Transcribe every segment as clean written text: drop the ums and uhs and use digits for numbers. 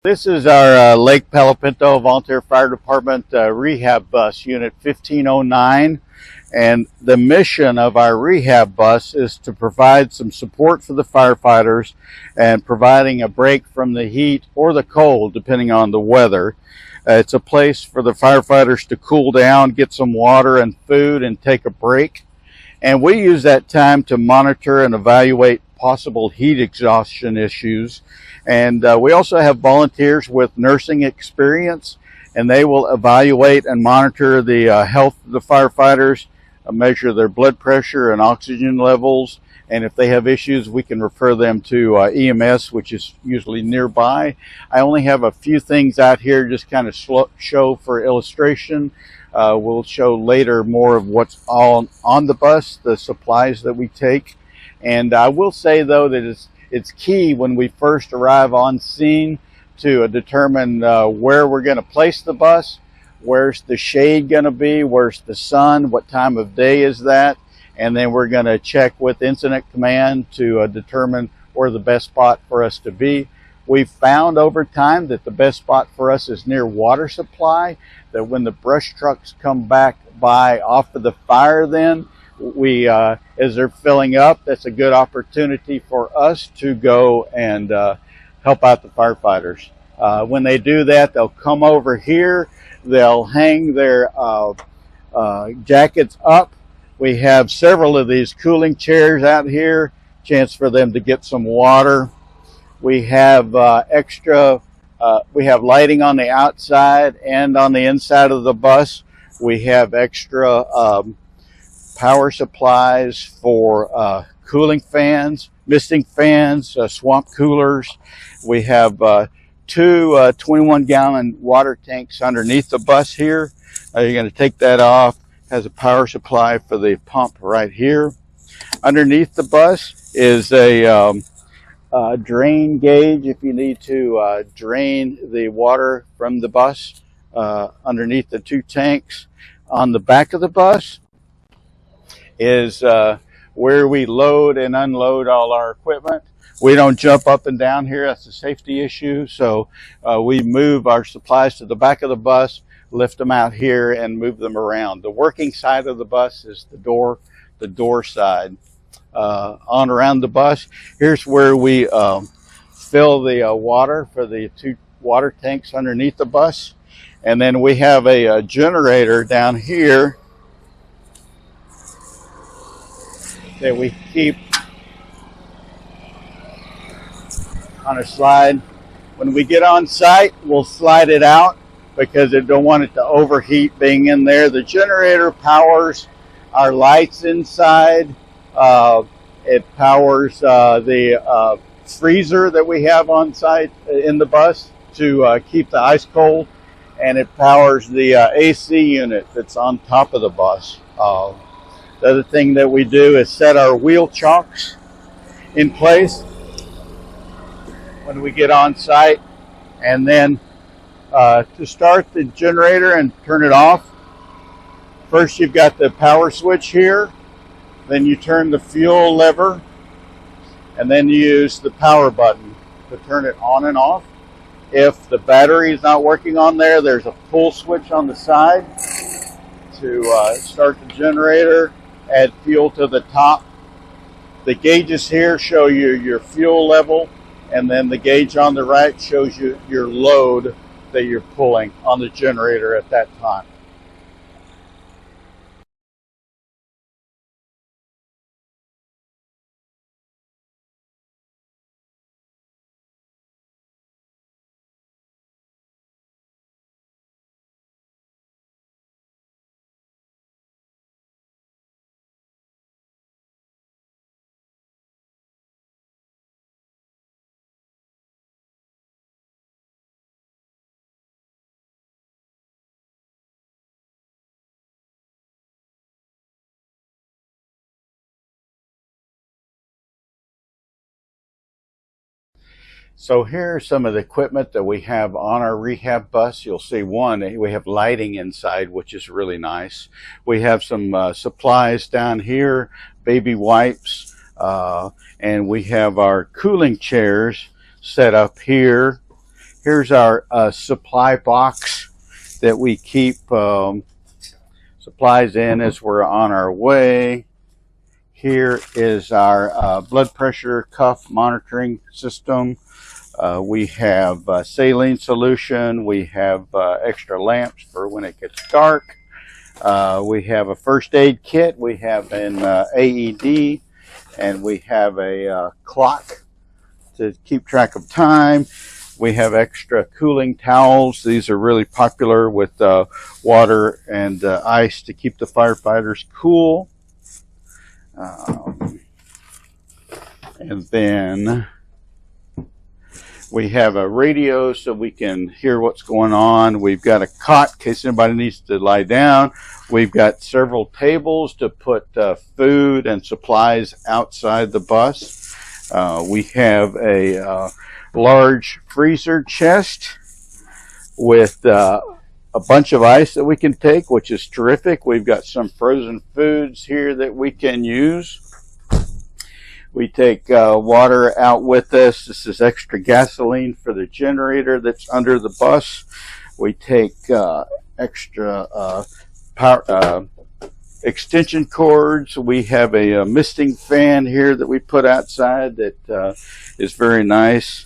This is our Lake Palo Pinto Volunteer Fire Department Rehab Bus, Unit 1509. And the mission of our Rehab Bus is to provide some support for the firefighters and providing a break from the heat or the cold, depending on the weather. It's a place for the firefighters to cool down, get some water and food, and take a break. And we use that time to monitor and evaluate possible heat exhaustion issues. And we also have volunteers with nursing experience, and they will evaluate and monitor the health of the firefighters, measure their blood pressure and oxygen levels. And if they have issues, we can refer them to EMS, which is usually nearby. I only have a few things out here just kind of show for illustration. We'll show later more of what's all on the bus, the supplies that we take. And I will say, though, that it's key when we first arrive on scene to determine where we're going to place the bus, where's the shade going to be, where's the sun, what time of day is that, and then we're going to check with Incident Command to determine where the best spot for us to be. We've found over time that the best spot for us is near water supply, that when the brush trucks come back by off of the fire, then as they're filling up, that's a good opportunity for us to go and help out the firefighters. When they do that, they'll come over here, they'll hang their jackets up. We have several of these cooling chairs out here, chance for them to get some water. We have we have lighting on the outside and on the inside of the bus. We have extra power supplies for cooling fans, misting fans, swamp coolers. We have two 21-gallon water tanks underneath the bus here. You're going to take that off. Has a power supply for the pump right here. Underneath the bus is a drain gauge if you need to drain the water from the bus underneath the two tanks. On the back of the bus is where we load and unload all our equipment. We don't jump up and down here. That's a safety issue. So we move our supplies to the back of the bus, lift them out here, and move them around. The working side of the bus is the door side. On around the bus, here's where we fill the water for the two water tanks underneath the bus. And then we have a generator down here that we keep on a slide. When we get on site, we'll slide it out because I don't want it to overheat being in there. The generator powers our lights inside. It powers the freezer that we have on site in the bus to keep the ice cold, and it powers the AC unit that's on top of the bus. The other thing that we do is set our wheel chocks in place when we get on site. And then to start the generator and turn it off, first you've got the power switch here, then you turn the fuel lever, and then you use the power button to turn it on and off. If the battery is not working on there, there's a pull switch on the side to start the generator, add fuel to the top. The gauges here show you your fuel level, and then the gauge on the right shows you your load that you're pulling on the generator at that time. So here are some of the equipment that we have on our rehab bus. You'll see one, we have lighting inside, which is really nice. We have some supplies down here, baby wipes, and we have our cooling chairs set up here. Here's our supply box that we keep supplies in as we're on our way. Here is our blood pressure cuff monitoring system. We have saline solution. We have extra lamps for when it gets dark. We have a first aid kit. We have an AED, and we have a clock to keep track of time. We have extra cooling towels. These are really popular with water and ice to keep the firefighters cool. And then we have a radio so we can hear what's going on. We've got a cot in case anybody needs to lie down. We've got several tables to put food and supplies outside the bus. We have a large freezer chest with a bunch of ice that we can take, which is terrific. We've got some frozen foods here that we can use. We take water out with us. This is extra gasoline for the generator that's under the bus. We take extra power, extension cords. We have a misting fan here that we put outside that is very nice.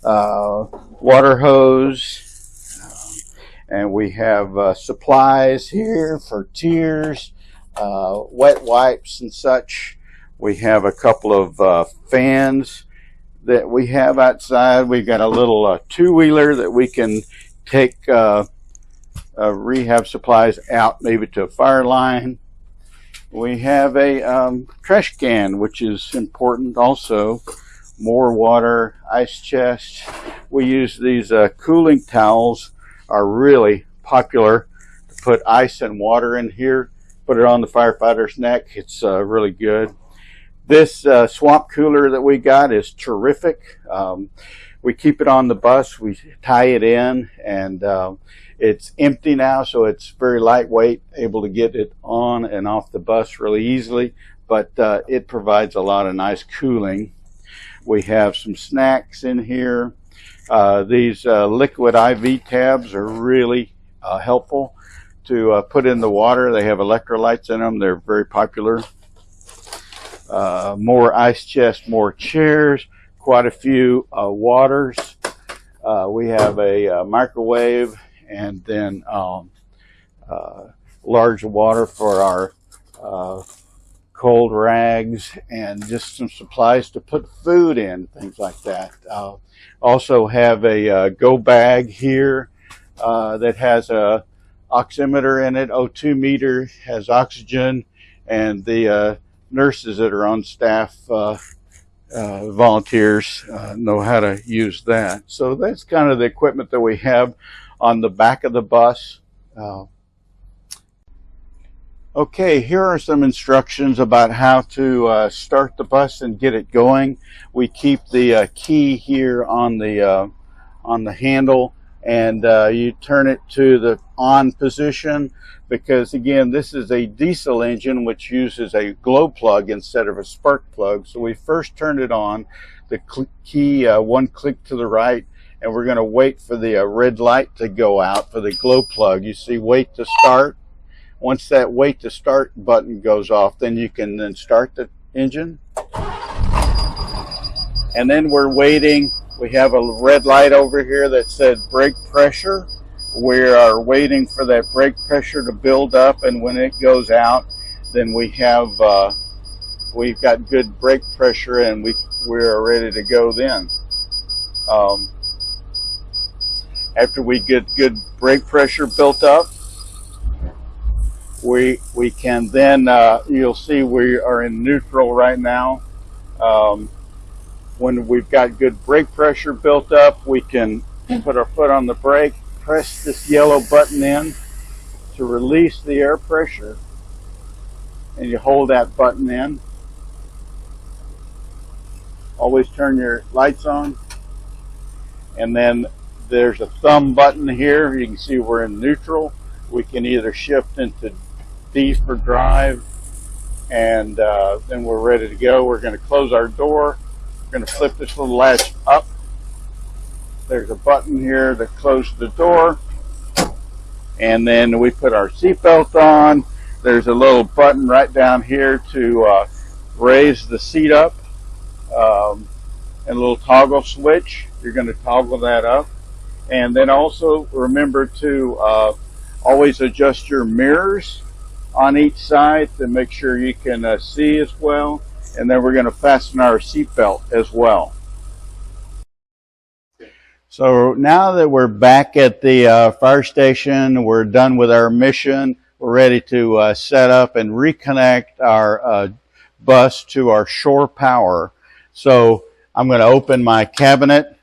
Water hose. And we have supplies here for tears, wet wipes and such. We have a couple of fans that we have outside. We've got a little two-wheeler that we can take rehab supplies out maybe to a fire line. We have a trash can, which is important also. More water, ice chest. We use these cooling towels. Are really popular to put ice and water in here, put it on the firefighter's neck. It's really good. This swamp cooler that we got is terrific. We keep it on the bus, we tie it in, and it's empty now, so it's very lightweight, able to get it on and off the bus really easily, but it provides a lot of nice cooling. We have some snacks in here. These liquid IV tabs are really helpful to put in the water. They have electrolytes in them. They're very popular. More ice chest, more chairs, quite a few waters. We have a microwave, and then large water for our cold rags, and just some supplies to put food in, things like that. Also have a go bag here that has a oximeter in it, O2 meter, has oxygen, and the nurses that are on staff, volunteers, know how to use that. So that's kind of the equipment that we have on the back of the bus. Okay, here are some instructions about how to start the bus and get it going. We keep the key here on the handle, and you turn it to the on position, because again, this is a diesel engine which uses a glow plug instead of a spark plug. So we first turn it on, the key one click to the right, and we're going to wait for the red light to go out for the glow plug. You see wait to start. Once that wait to start button goes off, then you can then start the engine. And then we're waiting. We have a red light over here that said brake pressure. We are waiting for that brake pressure to build up, and when it goes out, then we've got good brake pressure, and we're ready to go then. After we get good brake pressure built up, we can then, you'll see we are in neutral right now. When we've got good brake pressure built up, we can put our foot on the brake, press this yellow button in to release the air pressure, and you hold that button in. Always turn your lights on. And then there's a thumb button here. You can see we're in neutral. We can either shift into D for drive, and then we're ready to go. We're going to close our door. We're going to flip this little latch up, There's a button here to close the door, and then we put our seatbelt on. There's a little button right down here to raise the seat up, and a little toggle switch. You're going to toggle that up. And then also remember to always adjust your mirrors on each side to make sure you can see as well. And then we're going to fasten our seatbelt as well. So now that we're back at the fire station, we're done with our mission. We're ready to set up and reconnect our bus to our shore power. So I'm going to open my cabinet.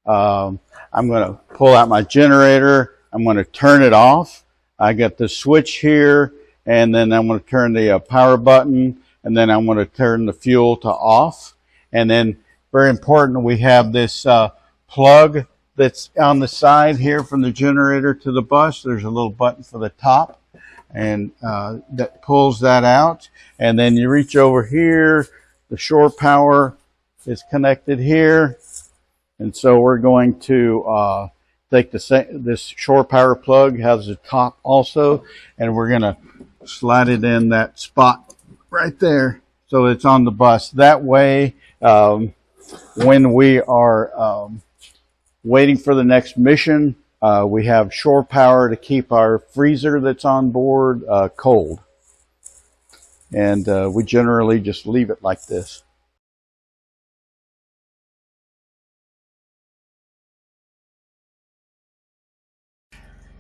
I'm going to pull out my generator. I'm going to turn it off. I got the switch here, and then I'm going to turn the power button, and then I'm going to turn the fuel to off. And then, very important, we have this plug that's on the side here from the generator to the bus. There's a little button for the top, and that pulls that out. And then you reach over here, the shore power is connected here. And so we're going to take this shore power plug, has a top also, and we're going to slide it in that spot right there so it's on the bus. That way, when we are waiting for the next mission, we have shore power to keep our freezer that's on board cold. And we generally just leave it like this.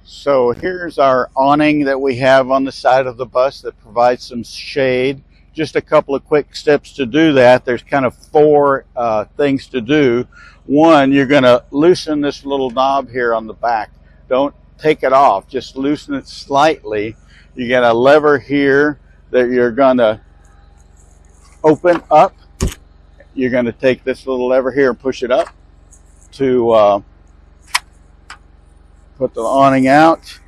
So here's our awning that we have on the side of the bus that provides some shade. Just a couple of quick steps to do that. There's kind of four things to do. One, you're going to loosen this little knob here on the back. Don't take it off, just loosen it slightly. You got a lever here that you're going to open up. You're going to take this little lever here and push it up to put the awning out,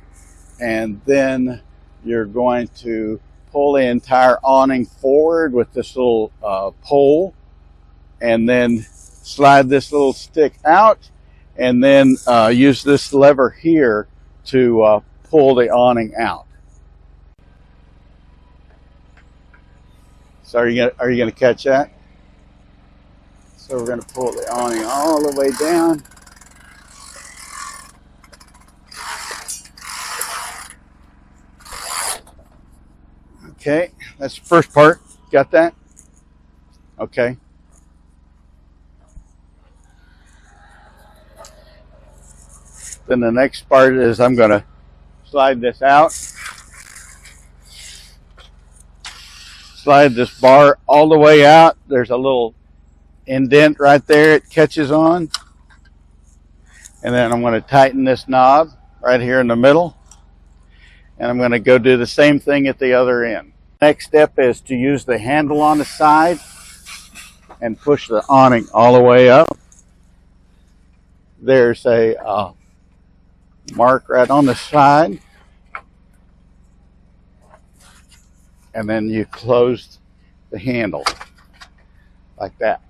and then you're going to pull the entire awning forward with this little pole, and then slide this little stick out, and then use this lever here to pull the awning out. So are you gonna catch that? So we're gonna pull the awning all the way down. Okay, that's the first part. Got that? Okay. Then the next part is I'm going to slide this out. Slide this bar all the way out. There's a little indent right there it catches on. And then I'm going to tighten this knob right here in the middle. And I'm going to go do the same thing at the other end. Next step is to use the handle on the side and push the awning all the way up. There's a mark right on the side. And then you close the handle like that.